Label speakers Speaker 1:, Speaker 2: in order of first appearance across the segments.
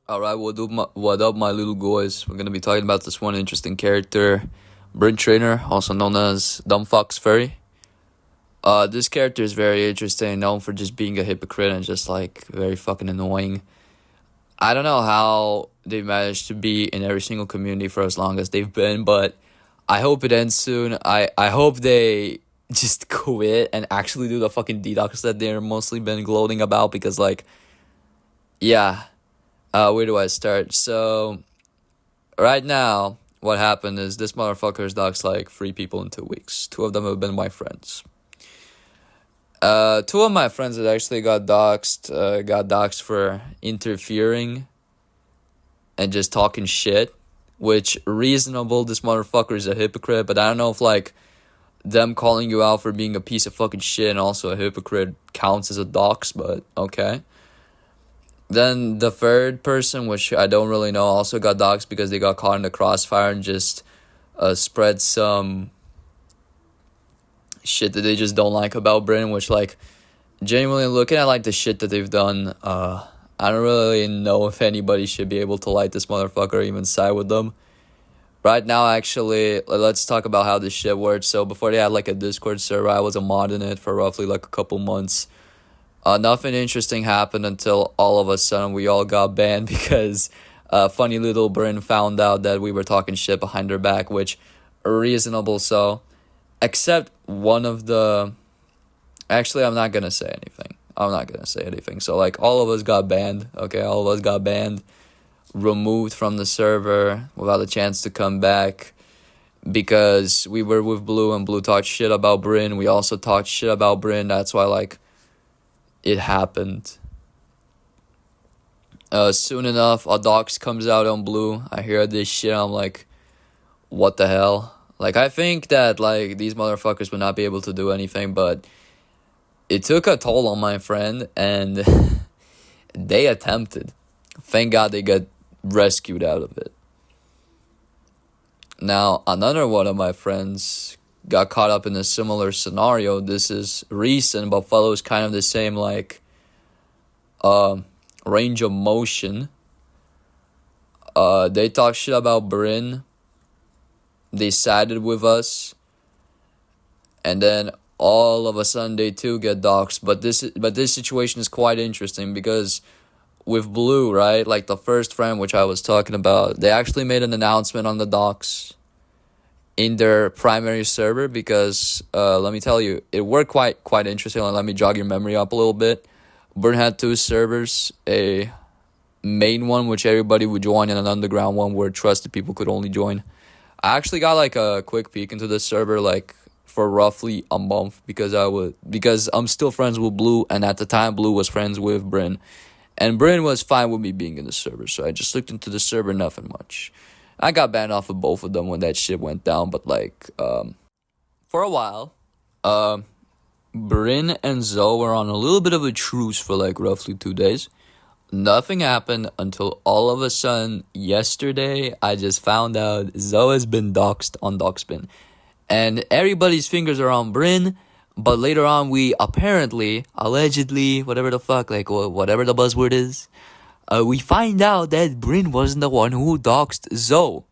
Speaker 1: Alright, what up, my little boys? We're gonna be talking about this one interesting character, Bryn Trainor, also known as Dumbfoxfurry. This character is very interesting, known for just being a hypocrite and just like very fucking annoying. I don't know how they managed to be in every single community for as long as they've been, but I hope it ends soon. I hope they just quit and actually do the fucking detox that they're mostly been gloating about because, like, yeah. Where do I start? So, right now, what happened is this motherfucker's doxed like 3 people in 2 weeks. 2 of them have been my friends. 2 of my friends that actually got doxed for interfering and just talking shit, which reasonable. This motherfucker is a hypocrite, but I don't know if like them calling you out for being a piece of fucking shit and also a hypocrite counts as a dox, but okay. Then the third person, which I don't really know, also got doxxed because they got caught in the crossfire and just spread some shit that they just don't like about Bryn, which, like, genuinely looking at, like, the shit that they've done, I don't really know if anybody should be able to like this motherfucker or even side with them. Right now, actually, let's talk about how this shit works. So before they had, like, a Discord server, I was a mod in it for roughly, like, a couple months. Nothing interesting happened until all of a sudden we all got banned because funny little Bryn found out that we were talking shit behind her back, which reasonable so. Except one of the... Actually, I'm not going to say anything. So, like, all of us got banned, okay? All of us got banned, removed from the server without a chance to come back because we were with Blue and Blue talked shit about Bryn. We also talked shit about Bryn. That's why, like, it happened. Soon enough, a dox comes out on Blue. I hear this shit. I'm like, what the hell? Like, I think that, like, these motherfuckers would not be able to do anything, but it took a toll on my friend, and they attempted. Thank God they got rescued out of it. Now, another one of my friends got caught up in a similar scenario. This is recent, but follows kind of the same, like, range of motion. They talk shit about Bryn. They sided with us. And then all of a sudden they too get doxxed. But this situation is quite interesting because with Blue, right, like the first friend which I was talking about, they actually made an announcement on the docs in their primary server because let me tell you, it worked quite interesting. Let me jog your memory up a little bit. Bryn had 2 servers, a main one which everybody would join and an underground one where trusted people could only join. I actually got like a quick peek into the server like for roughly a month because I'm still friends with Blue, and at the time Blue was friends with Bryn. And Bryn was fine with me being in the server, so I just looked into the server, nothing much. I got banned off of both of them when that shit went down, but like, for a while, Bryn and Zoe were on a little bit of a truce for like roughly 2 days. Nothing happened until all of a sudden, yesterday, I just found out Zoe has been doxxed on Doxspin. And everybody's fingers are on Bryn, but later on we apparently, allegedly, whatever the fuck, like whatever the buzzword is, we find out that Bryn wasn't the one who doxed Zoe.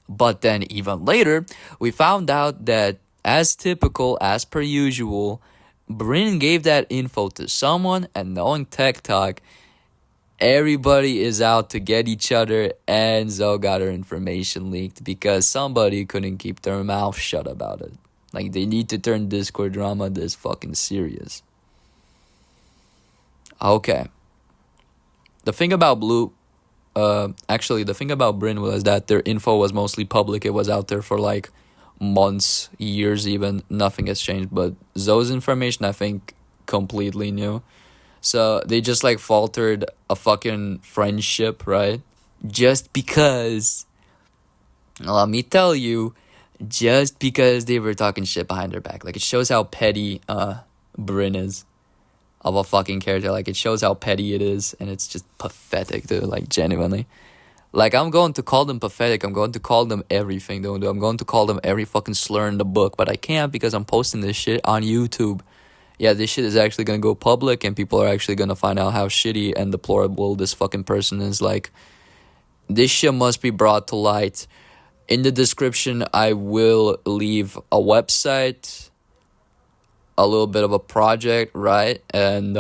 Speaker 1: But then even later, we found out that, as typical, as per usual, Bryn gave that info to someone, and knowing TikTok, everybody is out to get each other, and Zoe got her information leaked because somebody couldn't keep their mouth shut about it. Like, they need to turn Discord drama this fucking serious. Okay. The thing about Blue, the thing about Bryn was that their info was mostly public. It was out there for like months, years even. Nothing has changed. But Zoe's information, I think, completely new. So they just like faltered a fucking friendship, right? Just because, let me tell you, just because they were talking shit behind their back. Like, it shows how petty Bryn is of a fucking character. Like, it shows how petty it is, and it's just pathetic, dude. Like, genuinely. Like, I'm going to call them pathetic. I'm going to call them everything, dude. I'm going to call them every fucking slur in the book, but I can't because I'm posting this shit on YouTube. yeah, this shit is actually gonna go public, and people are actually gonna find out how shitty and deplorable this fucking person is. Like, this shit must be brought to light. In the description, I will leave a website, a little bit of a project, right? And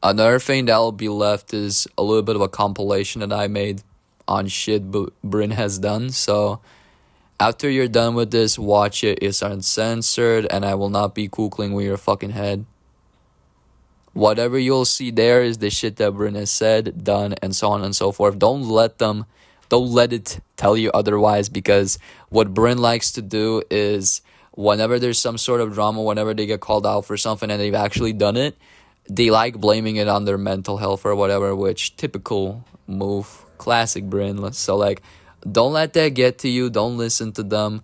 Speaker 1: another thing that will be left is a little bit of a compilation that I made on shit Bryn has done. So after you're done with this, watch it. It's uncensored, and I will not be kukling with your fucking head. Whatever you'll see there is the shit that Bryn has said, done, and so on and so forth. Don't let it tell you otherwise, because what Bryn likes to do is whenever there's some sort of drama, whenever they get called out for something and they've actually done it, they like blaming it on their mental health or whatever, which typical move, classic Bryn. So like, don't let that get to you. Don't listen to them.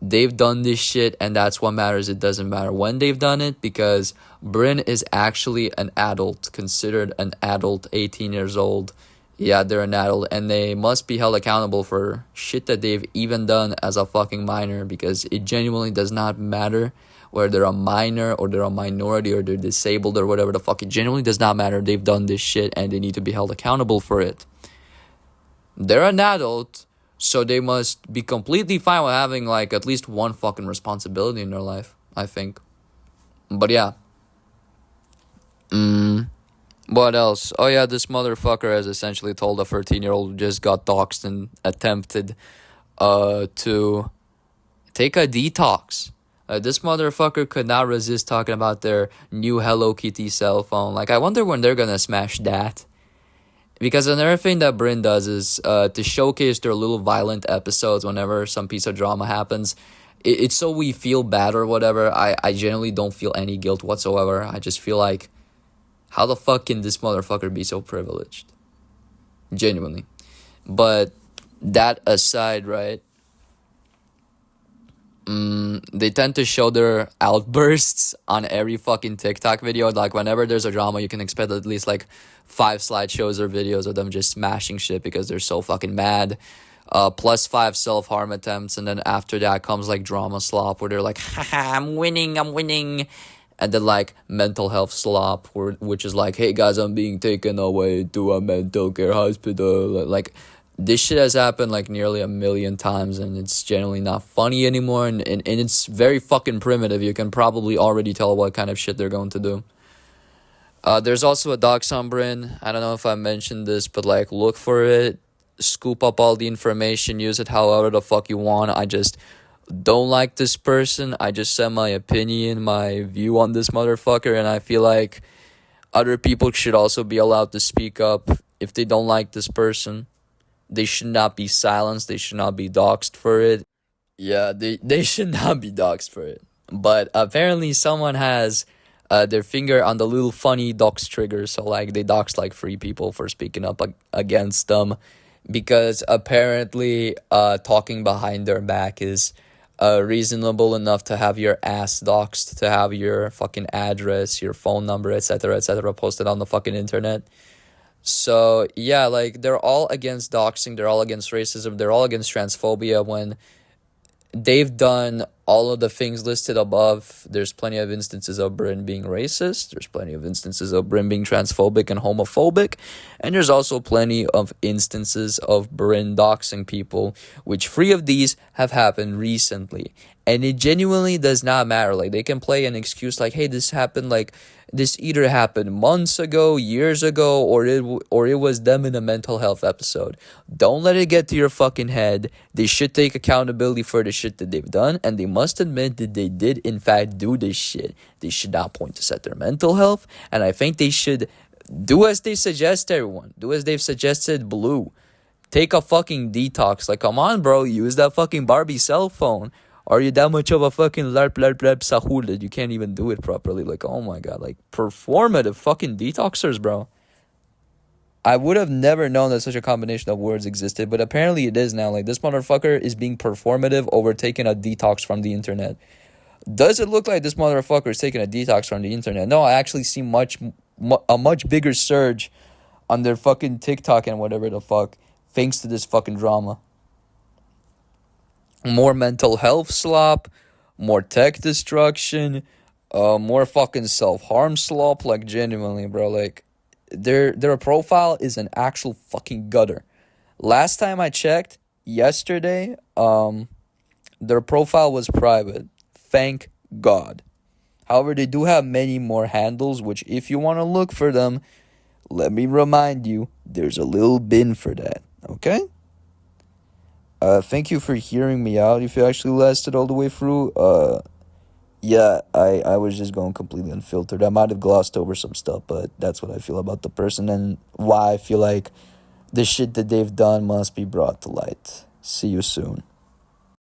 Speaker 1: They've done this shit, and that's what matters. It doesn't matter when they've done it, because Bryn is actually an adult, considered an adult, 18 years old. Yeah, they're an adult, and they must be held accountable for shit that they've even done as a fucking minor, because it genuinely does not matter whether they're a minor or they're a minority or they're disabled or whatever the fuck. It genuinely does not matter. They've done this shit, and they need to be held accountable for it. They're an adult, so they must be completely fine with having, like, at least one fucking responsibility in their life, I think. But yeah. What else? Oh yeah, this motherfucker has essentially told a 13-year-old who just got doxxed and attempted to take a detox. This motherfucker could not resist talking about their new Hello Kitty cell phone. Like, I wonder when they're gonna smash that. Because another thing that Bryn does is to showcase their little violent episodes whenever some piece of drama happens. It's so we feel bad or whatever. I generally don't feel any guilt whatsoever. I just feel like, how the fuck can this motherfucker be so privileged? Genuinely. But that aside, right? They tend to show their outbursts on every fucking TikTok video. Like, whenever there's a drama, you can expect at least like 5 slideshows or videos of them just smashing shit because they're so fucking mad. Plus 5 self-harm attempts, and then after that comes like drama slop, where they're like, haha, I'm winning. And then like mental health slop, which is like, hey guys, I'm being taken away to a mental care hospital. Like, this shit has happened like nearly 1 million times, and it's generally not funny anymore, and it's very fucking primitive. You can probably already tell what kind of shit they're going to do. There's also a dox on Bryn. I don't know if I mentioned this, but like, look for it, scoop up all the information, use it however the fuck you want. I just don't like this person. I just said my opinion, my view on this motherfucker, and I feel like other people should also be allowed to speak up if they don't like this person. They should not be silenced. They should not be doxxed for it. Yeah, they should not be doxxed for it. But apparently someone has their finger on the little funny dox trigger. So like, they doxed like 3 people for speaking up against them, because apparently talking behind their back is reasonable enough to have your ass doxed, to have your fucking address, your phone number, etc., posted on the fucking internet. So yeah, like, they're all against doxing, they're all against racism, they're all against transphobia, when they've done all of the things listed above. There's plenty of instances of Bryn being racist. There's plenty of instances of Bryn being transphobic and homophobic. And there's also plenty of instances of Bryn doxing people, which 3 of these have happened recently. And it genuinely does not matter. Like, they can play an excuse like, hey, this happened, like, this either happened months ago, years ago, or it was them in a mental health episode. Don't let it get to your fucking head. They should take accountability for the shit that they've done, and they must admit that they did in fact do this shit. They should not point us at their mental health, and I think they should do as they suggest, everyone. Do as they've suggested, Blue. Take a fucking detox. Like, come on, bro. Use that fucking Barbie cell phone. Are you that much of a fucking larp sahur that you can't even do it properly? Like, oh my god, like, performative fucking detoxers, bro. I would have never known that such a combination of words existed, but apparently it is now. Like, this motherfucker is being performative over taking a detox from the internet. Does it look like this motherfucker is taking a detox from the internet? No, I actually see a much bigger surge on their fucking TikTok and whatever the fuck, thanks to this fucking drama. More mental health slop, more tech destruction, more fucking self-harm slop, like genuinely, bro. Like their profile is an actual fucking gutter. Last time I checked, yesterday, their profile was private. Thank God. However, they do have many more handles, which if you want to look for them, let me remind you, there's a little bin for that, okay? Thank you for hearing me out. If you actually lasted all the way through, yeah, I was just going completely unfiltered. I might have glossed over some stuff, but that's what I feel about the person and why I feel like the shit that they've done must be brought to light. See you soon.